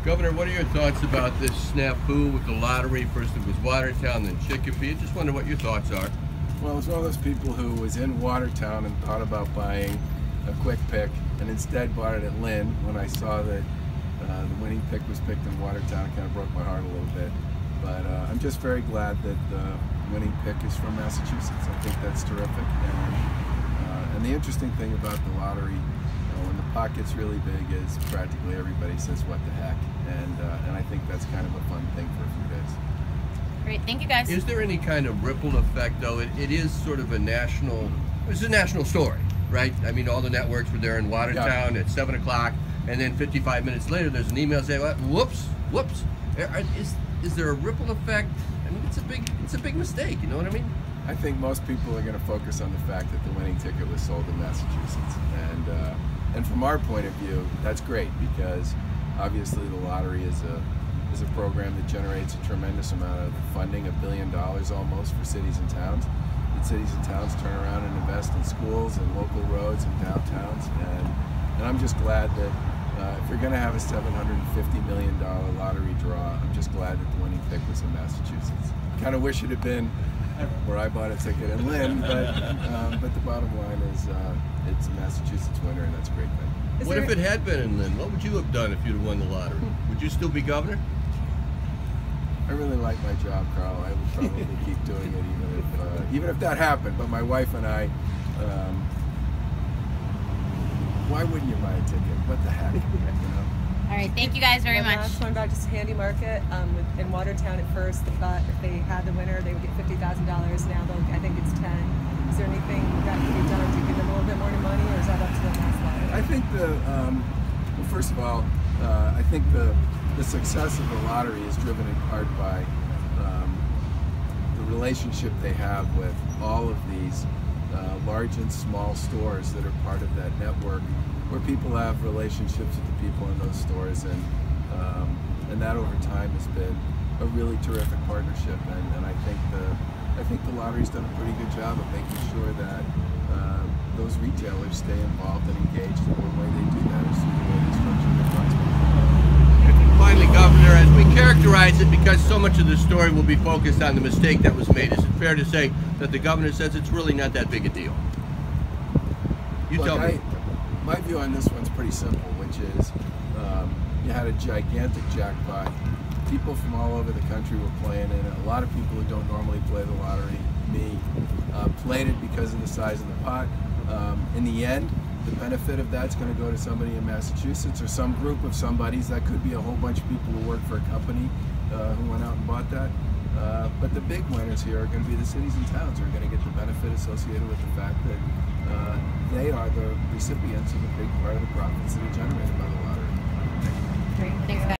Governor, what are your thoughts about this snafu with the lottery? First it was Watertown, then Chicopee. Just wonder what your thoughts are. Well, I was one of those people who was in Watertown and thought about buying a quick pick, and instead bought it at Lynn. When I saw that the winning pick was picked in Watertown, it kind of broke my heart a little bit. But I'm just very glad that the winning pick is from Massachusetts. I think that's terrific. And the interesting thing about the lottery, when the pot gets really big, is practically everybody says, "What the heck?" And I think that's kind of a fun thing for a few days. Great, thank you guys. Is there any kind of ripple effect, though? It is sort of a national, it's a national story, right? I mean, all the networks were there in Watertown at 7 o'clock, and then 55 minutes later, there's an email saying, "Whoops, whoops." Is there a ripple effect? I mean, it's a big mistake. You know what I mean? I think most people are going to focus on the fact that the winning ticket was sold in Massachusetts, and from our point of view, that's great, because obviously the lottery is a program that generates a tremendous amount of funding, $1 billion almost, for cities and towns. That cities and towns turn around and invest in schools and local roads and downtowns, and I'm just glad that if you're going to have a $750 million lottery draw, I'm just glad that the winning pick was in Massachusetts. Kind of wish it had been where I bought a ticket in Lynn, but the bottom line is it's a Massachusetts winner, and that's a great thing. What if it had been in Lynn? What would you have done if you'd have won the lottery? Would you still be governor? I really like my job, Carl. I would probably keep doing it even if that happened. But my wife and I, why wouldn't you buy a ticket? What the heck? You know? All right, thank you guys very much. Last one about just Handy Market. In Watertown at first, they thought if they had the winner, they would get $50,000. Now, I think it's 10. Is there anything that can be done to give them a little bit more money, or is that up to the last lottery? I think well, first of all, I think the success of the lottery is driven in part by the relationship they have with all of these large and small stores that are part of that network, where people have relationships with the people in those stores, and that over time has been a really terrific partnership. And I think the lottery's done a pretty good job of making sure that those retailers stay involved and engaged. And one way they do that is through the way they structure their funds. Finally, Governor, as we characterize it, because so much of the story will be focused on the mistake that was made, is it fair to say that the governor says it's really not that big a deal? You tell me. My view on this one's pretty simple, which is you had a gigantic jackpot. People from all over the country were playing in it. A lot of people who don't normally play the lottery, me, played it because of the size of the pot. In the end, the benefit of that's going to go to somebody in Massachusetts or some group of somebodies. That could be a whole bunch of people who work for a company who went out and bought that. But the big winners here are going to be the cities and towns who are going to get the benefit associated with the fact that they are the recipients of a big part of the profits that are generated by the lottery. Great, thanks guys.